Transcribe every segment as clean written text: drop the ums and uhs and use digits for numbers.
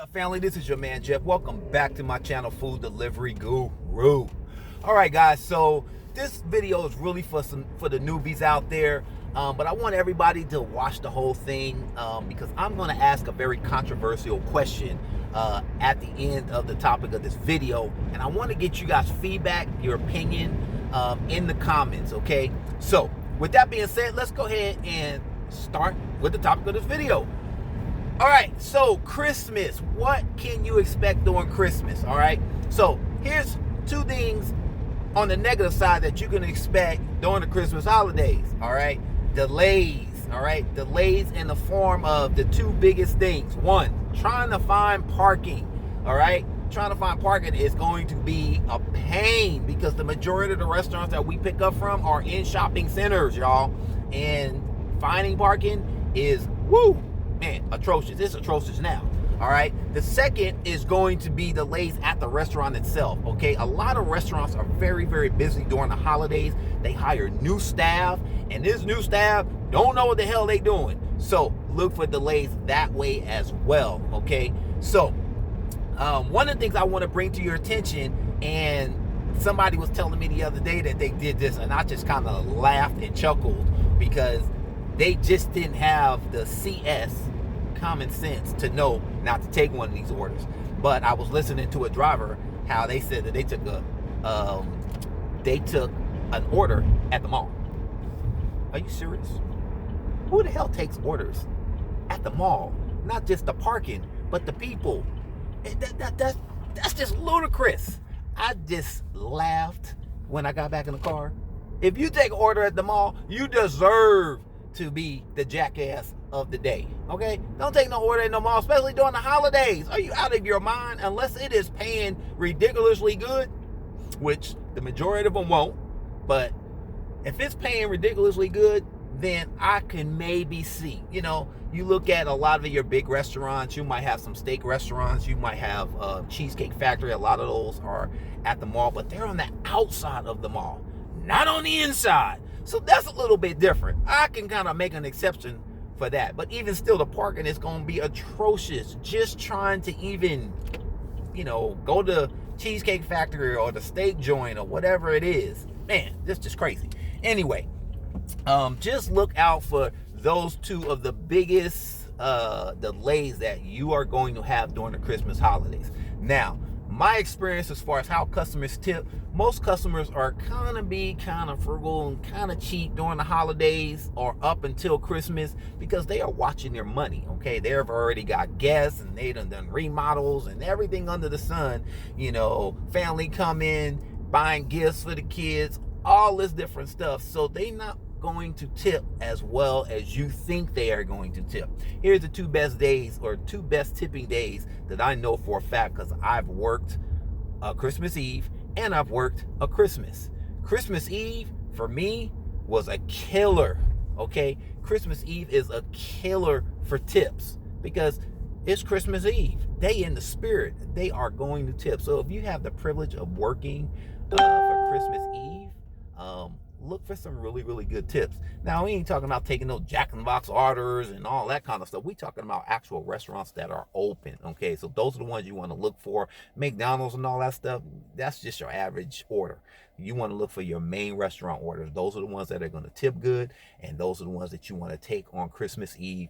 up, family? This is your man Jeff. Welcome back to my channel, Food Delivery Guru. All right, guys. So this video is really for the newbies out there, but I want everybody to watch the whole thing because I'm going to ask a very controversial question at the end of the topic of this video, and I want to get you guys' feedback, your opinion in the comments. Okay. So with that being said, let's go ahead and start with the topic of this video. All right, so Christmas, what can you expect during Christmas? All right, so here's two things on the negative side that you can expect during the Christmas holidays. All right, delays. All right, delays in the form of the two biggest things. One, trying to find parking. All right, trying to find parking is going to be a pain because the majority of the restaurants that we pick up from are in shopping centers, y'all, and finding parking is man, atrocious. It's atrocious now. All right. The second is going to be delays at the restaurant itself. Okay. A lot of restaurants are very, very busy during the holidays. They hire new staff, and this new staff don't know what the hell they doing. So look for delays that way as well. Okay. So one of the things I want to bring to your attention, and somebody was telling me the other day that they did this, and I just kind of laughed and chuckled because they just didn't have the CS common sense to know not to take one of these orders. But I was listening to a driver, how they said that they took an order at the mall. Are you serious? Who the hell takes orders at the mall? Not just the parking, but the people. That's just ludicrous. I just laughed when I got back in the car. If you take an order at the mall, you deserve to be the jackass of the day. Okay, don't take no order in the mall, especially during the holidays. Are you out of your mind? Unless it is paying ridiculously good, which the majority of them won't. But if it's paying ridiculously good, then I can maybe see. You know, you look at a lot of your big restaurants. You might have some steak restaurants. You might have Cheesecake Factory. A lot of those are at the mall, but they're on the outside of the mall, not on the inside. So that's a little bit different. I can kind of make an exception for that. But even still, the parking is going to be atrocious. Just trying to even, go to Cheesecake Factory or the steak joint or whatever it is. Man, this is just crazy. Anyway, just look out for those two of the biggest delays that you are going to have during the Christmas holidays. Now, my experience as far as how customers tip, most customers are kind of frugal and kind of cheap during the holidays or up until Christmas because they are watching their money. Okay, they've already got guests and they done remodels and everything under the sun. Family come in, buying gifts for the kids, all this different stuff. So they not going to tip as well as you think they are going to tip. Here's the two best tipping days that I know for a fact because I've worked a Christmas Eve and I've worked a Christmas. Christmas Eve for me was a killer. Okay, Christmas Eve is a killer for tips because it's Christmas Eve. They in the spirit, they are going to tip. So if you have the privilege of working for Christmas Eve, look for some really, really good tips. Now, we ain't talking about taking no Jack in the Box orders and all that kind of stuff. We talking about actual restaurants that are open. Okay, so those are the ones you want to look for. McDonald's and all that stuff, that's just your average order. You want to look for your main restaurant orders. Those are the ones that are going to tip good, and those are the ones that you want to take on Christmas Eve.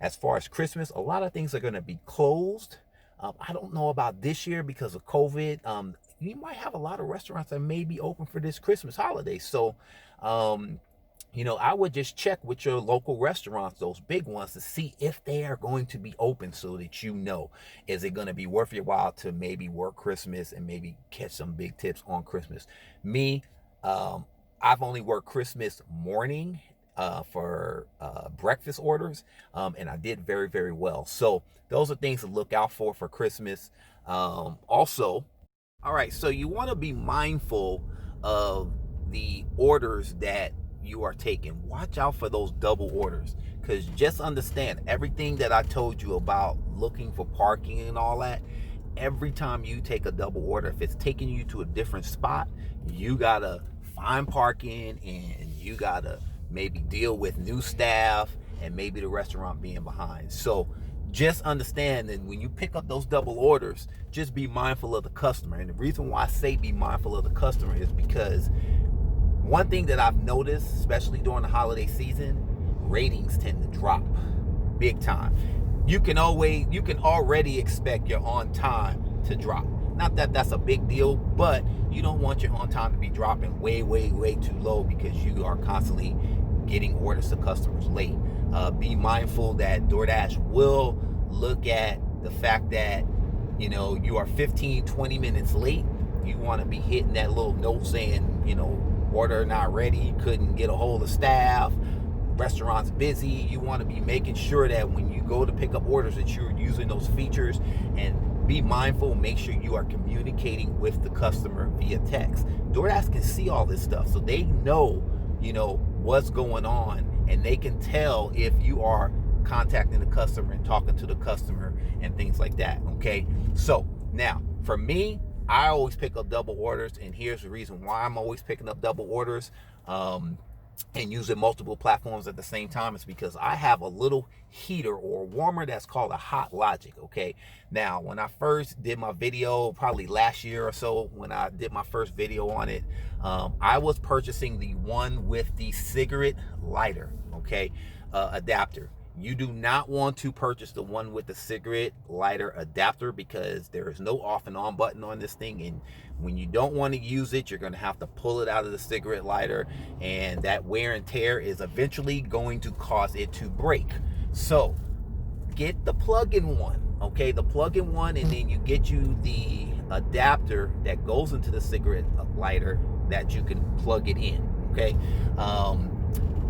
As far as Christmas, a lot of things are going to be closed. I don't know about this year because of COVID. You might have a lot of restaurants that may be open for this Christmas holiday. So, I would just check with your local restaurants, those big ones, to see if they are going to be open so that is it going to be worth your while to maybe work Christmas and maybe catch some big tips on Christmas. Me, I've only worked Christmas morning for breakfast orders, and I did very, very well. So those are things to look out for Christmas. Also, all right, so you want to be mindful of the orders that you are taking. Watch out for those double orders, because just understand everything that I told you about looking for parking and all that. Every time you take a double order, if it's taking you to a different spot, you got to find parking and you got to maybe deal with new staff and maybe the restaurant being behind. So just understand that when you pick up those double orders, just be mindful of the customer. And the reason why I say be mindful of the customer is because one thing that I've noticed, especially during the holiday season, ratings tend to drop big time. You can already expect your on time to drop. Not that that's a big deal, but you don't want your on time to be dropping way too low because you are constantly getting orders to customers late. Be mindful that DoorDash will look at the fact that you are 15-20 minutes late. You want to be hitting that little note saying order not ready, couldn't get a hold of staff, restaurant's busy. You want to be making sure that when you go to pick up orders that you're using those features. And be mindful, make sure you are communicating with the customer via text. DoorDash can see all this stuff, so they know what's going on, and they can tell if you are contacting the customer and talking to the customer and things like that. Okay, so now for me, I always pick up double orders, and here's the reason why I'm always picking up double orders and using multiple platforms at the same time. Is because I have a little heater or warmer that's called a Hot Logic. Okay, now when I first did my video, probably last year or so, when I did my first video on it, I was purchasing the one with the cigarette lighter, okay, adapter. You do not want to purchase the one with the cigarette lighter adapter because there is no off and on button on this thing, and when you don't want to use it, you're going to have to pull it out of the cigarette lighter, and that wear and tear is eventually going to cause it to break. So get the plug-in one, okay, the plug-in one, and then you get you the adapter that goes into the cigarette lighter that you can plug it in. Okay,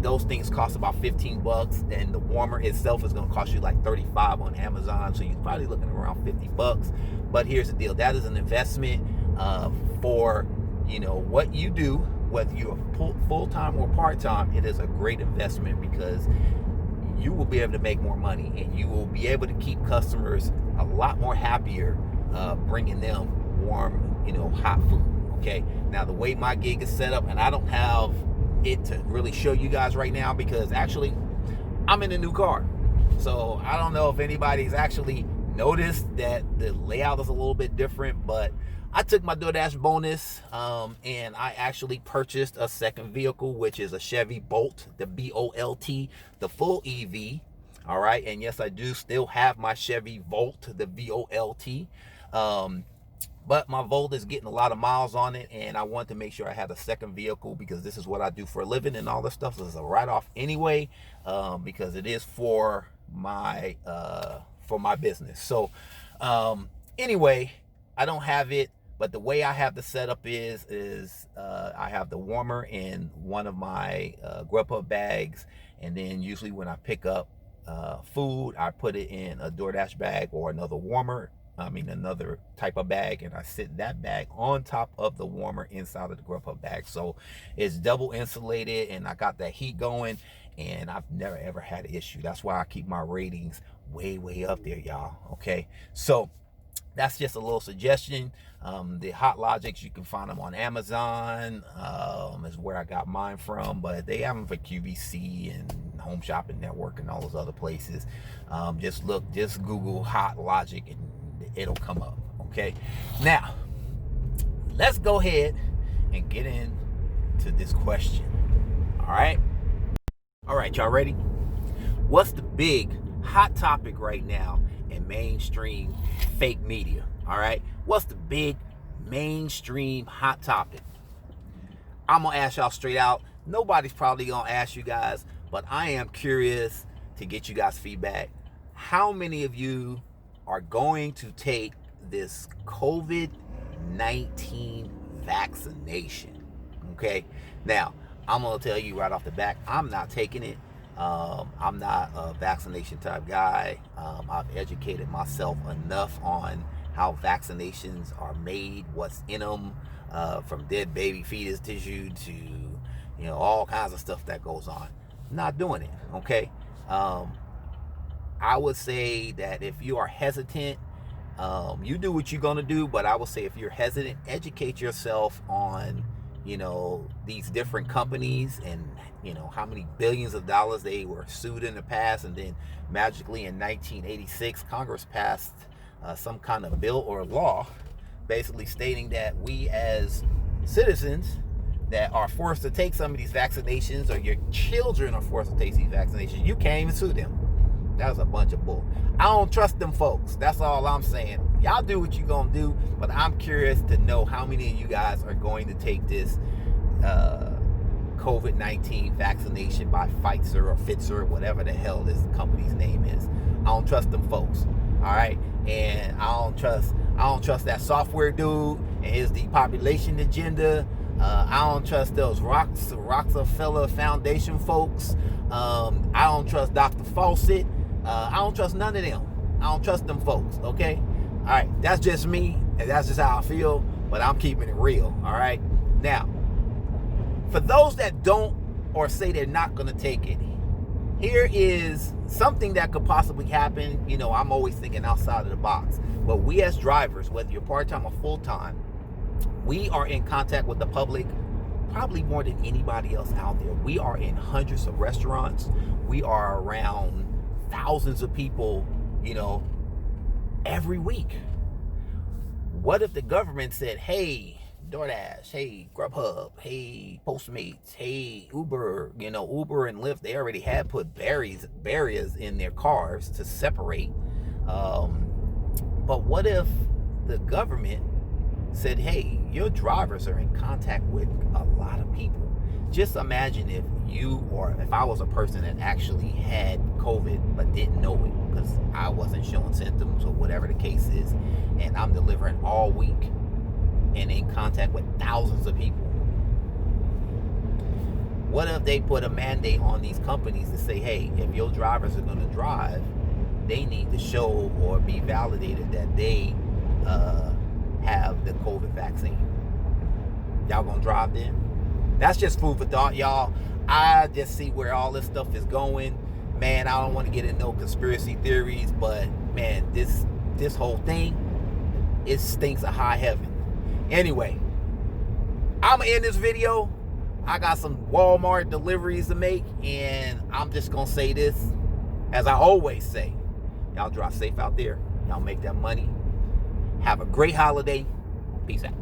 those things cost about $15, and the warmer itself is going to cost you like $35 on Amazon, so you're probably looking around $50. But here's the deal: that is an investment for what you do, whether you're full-time or part-time. It is a great investment because you will be able to make more money, and you will be able to keep customers a lot more happier bringing them warm, hot food. Okay, now the way my gig is set up, and I don't have it to really show you guys right now because actually I'm in a new car, so I don't know if anybody's actually noticed that the layout is a little bit different. But I took my DoorDash bonus and I actually purchased a second vehicle, which is a Chevy Bolt, the Bolt, the full EV. All right, and yes, I do still have my Chevy Volt, the Volt. But my Volt is getting a lot of miles on it, and I wanted to make sure I had a second vehicle because this is what I do for a living and all this stuff. So it's a write-off anyway, because it is for my business. So anyway, I don't have it, but the way I have the setup is I have the warmer in one of my Grubhub bags, and then usually when I pick up food, I put it in a DoorDash bag or another type of bag, and I sit that bag on top of the warmer inside of the Grubhub bag. So it's double insulated, and I got that heat going, and I've never ever had an issue. That's why I keep my ratings way up there, y'all. Okay, so that's just a little suggestion. The Hot Logics, you can find them on Amazon, is where I got mine from, but they have them for QVC and Home Shopping Network and all those other places. Just Google Hot Logic and it'll come up. Okay, now let's go ahead and get into this question. All right, y'all ready? What's the big hot topic right now in mainstream fake media? All right, what's the big mainstream hot topic? I'm gonna ask y'all straight out. Nobody's probably gonna ask you guys, but I am curious to get you guys feedback. How many of you are going to take this COVID-19 vaccination? Okay, now I'm gonna tell you right off the back, I'm not taking it. I'm not a vaccination type guy. I've educated myself enough on how vaccinations are made, what's in them, from dead baby fetus tissue to all kinds of stuff that goes on. Not doing it. Okay, I would say that if you are hesitant, you do what you're gonna do, but I would say if you're hesitant, educate yourself on these different companies, and how many billions of dollars they were sued in the past, and then magically in 1986 Congress passed some kind of bill or law basically stating that we as citizens that are forced to take some of these vaccinations, or your children are forced to take these vaccinations, you can't even sue them. That was a bunch of bull. I don't trust them folks. That's all I'm saying. Y'all do what you're going to do, but I'm curious to know how many of you guys are going to take this COVID-19 vaccination by Pfizer or Pfizer, whatever the hell this company's name is. I don't trust them folks. All right? And I don't trust that software dude and his depopulation agenda. I don't trust those Rockefeller Foundation folks. I don't trust Dr. Fawcett. I don't trust none of them. I don't trust them folks, okay? All right, that's just me, and that's just how I feel, but I'm keeping it real, all right? Now, for those that don't or say they're not going to take it, here is something that could possibly happen. I'm always thinking outside of the box. But we as drivers, whether you're part-time or full-time, we are in contact with the public probably more than anybody else out there. We are in hundreds of restaurants. We are around thousands of people, every week. What if the government said, hey, DoorDash, hey, Grubhub, hey, Postmates, hey, Uber, Uber and Lyft, they already had put barriers in their cars to separate. But what if the government said, hey, your drivers are in contact with a lot of people? Just imagine if I was a person that actually had COVID but didn't know it because I wasn't showing symptoms or whatever the case is, and I'm delivering all week and in contact with thousands of people. What if they put a mandate on these companies to say, hey, if your drivers are going to drive, they need to show or be validated that they have the COVID vaccine? Y'all gonna drive then? That's just food for thought, y'all. I just see where all this stuff is going. Man, I don't want to get into no conspiracy theories, but man, this whole thing, it stinks of high heaven. Anyway, I'm gonna end this video. I got some Walmart deliveries to make, and I'm just gonna say this, as I always say, y'all drive safe out there. Y'all make that money. Have a great holiday. Peace out.